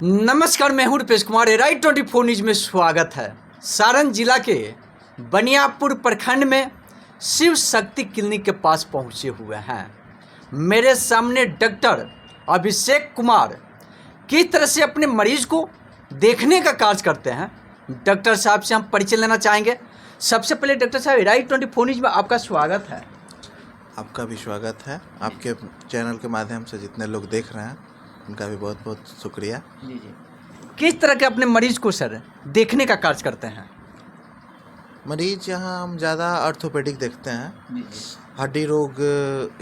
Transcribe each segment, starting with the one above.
नमस्कार, मैं हूं रुपेश कुमार। राइट 24 न्यूज में स्वागत है। सारण जिला के बनियापुर प्रखंड में शिव शक्ति क्लिनिक के पास पहुंचे हुए हैं। मेरे सामने डॉक्टर अभिषेक कुमार किस तरह से अपने मरीज को देखने का कार्य करते हैं, डॉक्टर साहब से हम परिचय लेना चाहेंगे। सबसे पहले डॉक्टर साहब, राइट 24 न्यूज में आपका स्वागत है। आपका भी स्वागत है। आपके चैनल के माध्यम से जितने लोग देख रहे हैं उनका भी बहुत बहुत शुक्रिया। जी। किस तरह के अपने मरीज को सर देखने का कार्य करते हैं? मरीज यहाँ हम ज़्यादा ऑर्थोपेडिक देखते हैं, हड्डी रोग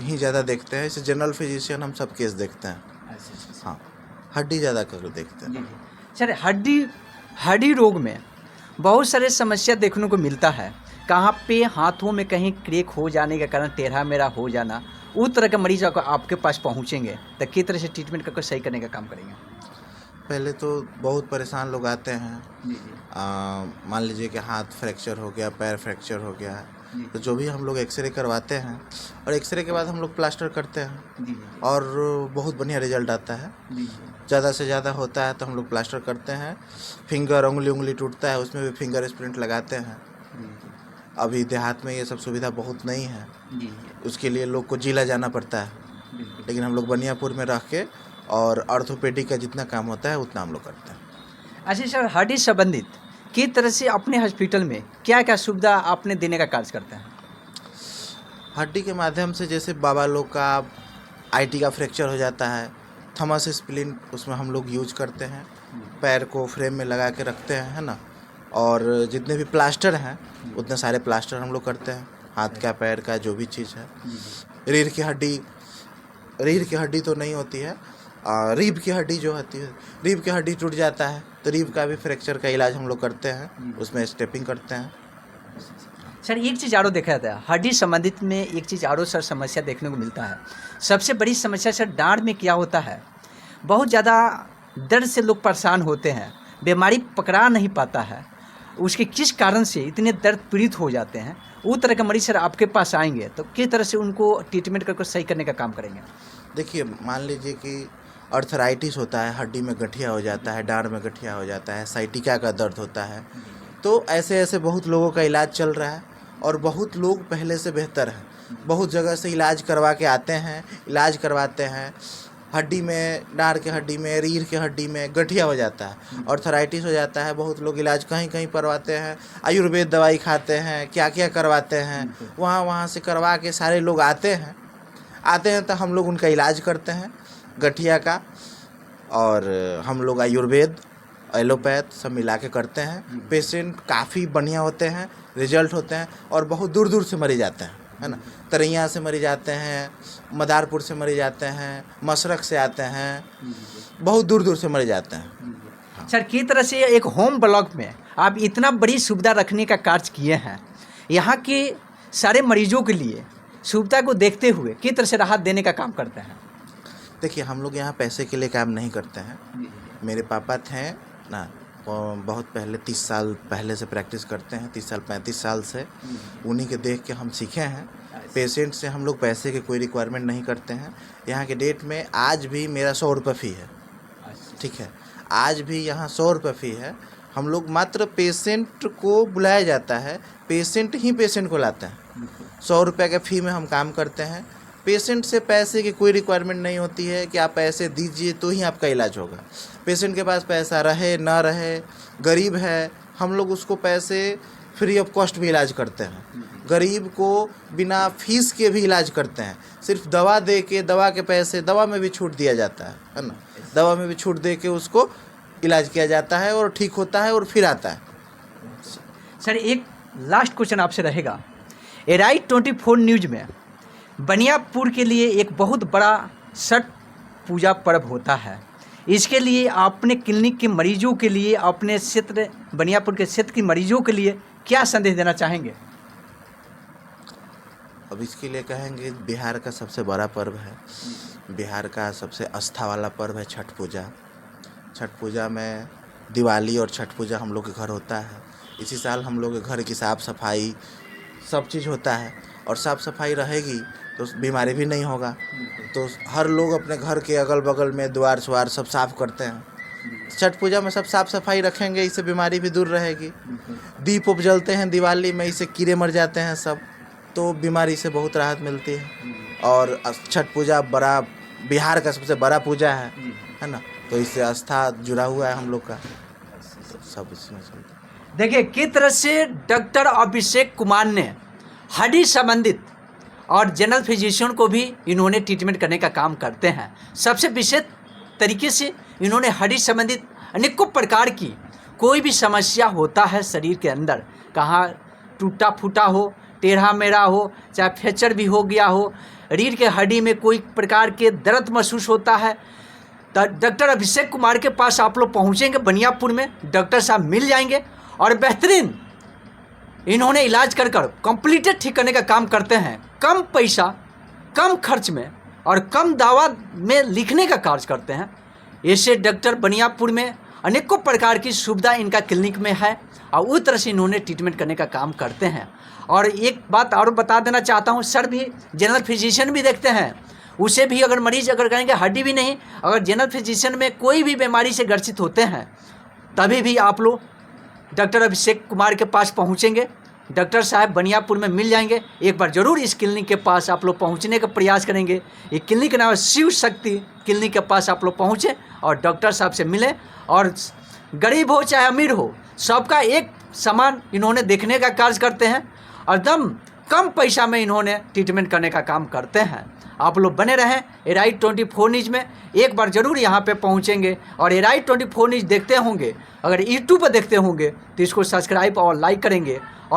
ही ज़्यादा देखते हैं। इसे जनरल फिजिशियन हम सब केस देखते हैं। हाँ, हड्डी ज़्यादा कर देखते हैं। सर, हड्डी रोग में बहुत सारे समस्या देखने को मिलता है। कहाँ पे हाथों में कहीं क्रैक हो जाने के कारण टेढ़ा मेढ़ा हो जाना, उस तरह के मरीज आपके पास पहुँचेंगे तो किस तरह से ट्रीटमेंट करके सही करने का काम करेंगे? पहले तो बहुत परेशान लोग आते हैं। मान लीजिए कि हाथ फ्रैक्चर हो गया, पैर फ्रैक्चर हो गया, तो जो भी हम लोग एक्सरे करवाते हैं और एक्सरे के बाद हम लोग प्लास्टर करते हैं और बहुत बढ़िया रिजल्ट आता है। ज़्यादा से ज़्यादा होता है तो हम लोग प्लास्टर करते हैं। फिंगर उंगली टूटता है, उसमें भी फिंगर स्प्रिंट लगाते हैं। अभी देहात में ये सब सुविधा बहुत नहीं है, उसके लिए लोग को जिला जाना पड़ता है, लेकिन हम लोग बनियापुर में रह के और ऑर्थोपेडिक का जितना काम होता है उतना हम लोग करते हैं। अच्छा सर, हड्डी संबंधित किस तरह से अपने हॉस्पिटल में क्या क्या सुविधा आपने देने का कार्य करते हैं? हड्डी के माध्यम से जैसे बाबा लोग का आईटी का फ्रैक्चर हो जाता है, थॉमस स्प्लिंट उसमें हम लोग यूज करते हैं। पैर को फ्रेम में लगा के रखते हैं, है ना। और जितने भी प्लास्टर हैं उतने सारे प्लास्टर हम लोग करते हैं, हाथ का पैर का जो भी चीज़ है। रीढ़ की हड्डी तो नहीं होती है, रीढ़ की हड्डी जो होती है, रीढ़ की हड्डी टूट जाता है तो रीढ़ का भी फ्रैक्चर का इलाज हम लोग करते हैं, उसमें स्टेपिंग करते हैं। सर, एक चीज़ और देखा जाता है हड्डी संबंधित में, एक चीज़ और सर समस्या देखने को मिलता है। सबसे बड़ी समस्या सर डाँड़ में क्या होता है, बहुत ज़्यादा दर्द से लोग परेशान होते हैं, बीमारी पकड़ा नहीं पाता है, उसके किस कारण से इतने दर्द पीड़ित हो जाते हैं। वो तरह के मरीज सर आपके पास आएंगे तो किस तरह से उनको ट्रीटमेंट करके सही करने का काम करेंगे? देखिए, मान लीजिए कि अर्थराइटिस होता है, हड्डी में गठिया हो जाता है, डाँड़ में गठिया हो जाता है, साइटिका का दर्द होता है, तो ऐसे बहुत लोगों का इलाज चल रहा है और बहुत लोग पहले से बेहतर हैं। बहुत जगह से इलाज करवा के आते हैं, इलाज करवाते हैं। हड्डी में, डाँड़ के हड्डी में, रीढ़ के हड्डी में गठिया हो जाता है, अर्थराइटिस हो जाता है, बहुत लोग इलाज कहीं कहीं करवाते हैं, आयुर्वेद दवाई खाते हैं, क्या क्या करवाते हैं, वहाँ से करवा के सारे लोग आते हैं तो हम लोग उनका इलाज करते हैं गठिया का। और हम लोग आयुर्वेद, एलोपैथ सब मिला के करते हैं। पेशेंट काफ़ी बढ़िया होते हैं, रिजल्ट होते हैं और बहुत दूर दूर से मरीज आते हैं, है ना। तरैया से मरीज आते हैं, मदारपुर से मरीज आते हैं, मशरक से आते हैं, बहुत दूर दूर से मरीज आते हैं। सर, किस तरह से एक होम ब्लॉक में आप इतना बड़ी सुविधा रखने का कार्य किए हैं, यहाँ के सारे मरीजों के लिए सुविधा को देखते हुए किस तरह से राहत देने का काम करते हैं? देखिए, हम लोग यहाँ पैसे के लिए काम नहीं करते हैं। मेरे पापा थे ना, बहुत पहले 30 साल पहले से प्रैक्टिस करते हैं, 30 साल 35 साल से, उन्हीं के देख के हम सीखे हैं। पेशेंट से हम लोग पैसे के कोई रिक्वायरमेंट नहीं करते हैं। यहाँ के डेट में आज भी मेरा 100 रुपये फ़ी है, ठीक है, आज भी यहाँ 100 रुपये फ़ी है। हम लोग मात्र पेशेंट को बुलाया जाता है, पेशेंट ही पेशेंट को लाते हैं। 100 रुपये के फ़ी में हम काम करते हैं। पेशेंट से पैसे की कोई रिक्वायरमेंट नहीं होती है कि आप पैसे दीजिए तो ही आपका इलाज होगा। पेशेंट के पास पैसा रहे ना रहे, गरीब है, हम लोग उसको पैसे फ्री ऑफ कॉस्ट भी इलाज करते हैं। गरीब को बिना फीस के भी इलाज करते हैं। सिर्फ दवा दे के, दवा के पैसे, दवा में भी छूट दिया जाता है ना, दवा में भी छूट दे के उसको इलाज किया जाता है और ठीक होता है और फिर आता है। सर, एक लास्ट क्वेश्चन आपसे रहेगा। राइट 24 न्यूज में बनियापुर के लिए एक बहुत बड़ा छठ पूजा पर्व होता है, इसके लिए अपने क्लिनिक के मरीजों के लिए, अपने क्षेत्र बनियापुर के क्षेत्र के मरीजों के लिए क्या संदेश देना चाहेंगे? अब इसके लिए कहेंगे, बिहार का सबसे बड़ा पर्व है, बिहार का सबसे आस्था वाला पर्व है छठ पूजा। छठ पूजा में दिवाली और छठ पूजा हम लोग के घर होता है। इसी साल हम लोग के घर की साफ़ सफाई सब चीज़ होता है और साफ़ सफाई रहेगी तो बीमारी भी नहीं होगा। तो हर लोग अपने घर के अगल बगल में द्वार स्वार सब साफ़ करते हैं। छठ पूजा में सब साफ सफाई रखेंगे, इससे बीमारी भी दूर रहेगी। दीप उप जलते हैं दिवाली में, इससे कीड़े मर जाते हैं सब, तो बीमारी से बहुत राहत मिलती है। और छठ पूजा बड़ा बिहार का सबसे बड़ा पूजा है ना, तो इससे आस्था जुड़ा हुआ है हम लोग का, तो सब इसमें चलता है। देखिए किस तरह से डॉक्टर अभिषेक कुमार ने हड्डी संबंधित और जनरल फिजिशियन को भी इन्होंने ट्रीटमेंट करने का काम करते हैं। सबसे विशेष तरीके से इन्होंने हड्डी संबंधित अनेकों प्रकार की कोई भी समस्या होता है शरीर के अंदर, कहाँ टूटा फूटा हो, टेढ़ा मेढ़ा हो, चाहे फ्रैक्चर भी हो गया हो, रीढ़ के हड्डी में कोई प्रकार के दर्द महसूस होता है, तो डॉक्टर अभिषेक कुमार के पास आप लोग पहुँचेंगे बनियापुर में, डॉक्टर साहब मिल जाएंगे और बेहतरीन इन्होंने इलाज कर कंप्लीटेड ठीक करने का काम करते हैं। कम पैसा कम खर्च में और कम दवा में लिखने का कार्य करते हैं। ऐसे डॉक्टर बनियापुर में अनेकों प्रकार की सुविधा इनका क्लिनिक में है और उस तरह से इन्होंने ट्रीटमेंट करने का काम करते हैं। और एक बात और बता देना चाहता हूँ, सर भी जनरल फिजिशियन भी देखते हैं, उसे भी अगर मरीज अगर कहेंगे हड्डी भी नहीं, अगर जनरल फिजिशियन में कोई भी बीमारी से ग्रसित होते हैं तभी भी आप लोग डॉक्टर अभिषेक कुमार के पास पहुंचेंगे, डॉक्टर साहब बनियापुर में मिल जाएंगे। एक बार ज़रूर इस क्लिनिक के पास आप लोग पहुंचने का प्रयास करेंगे। ये क्लिनिक का नाम है शिव शक्ति क्लिनिक के पास आप लोग पहुँचें और डॉक्टर साहब से मिलें। और गरीब हो चाहे अमीर हो, सबका एक समान इन्होंने देखने का कार्य करते हैं और एकदम कम पैसा में इन्होंने ट्रीटमेंट करने का काम करते हैं। आप लोग बने रहें एराइट24 न्यूज़ में, एक बार ज़रूर यहाँ पे पहुँचेंगे। और एराइट24 न्यूज़ देखते होंगे, अगर यूट्यूब पर देखते होंगे तो इसको सब्सक्राइब और लाइक करेंगे।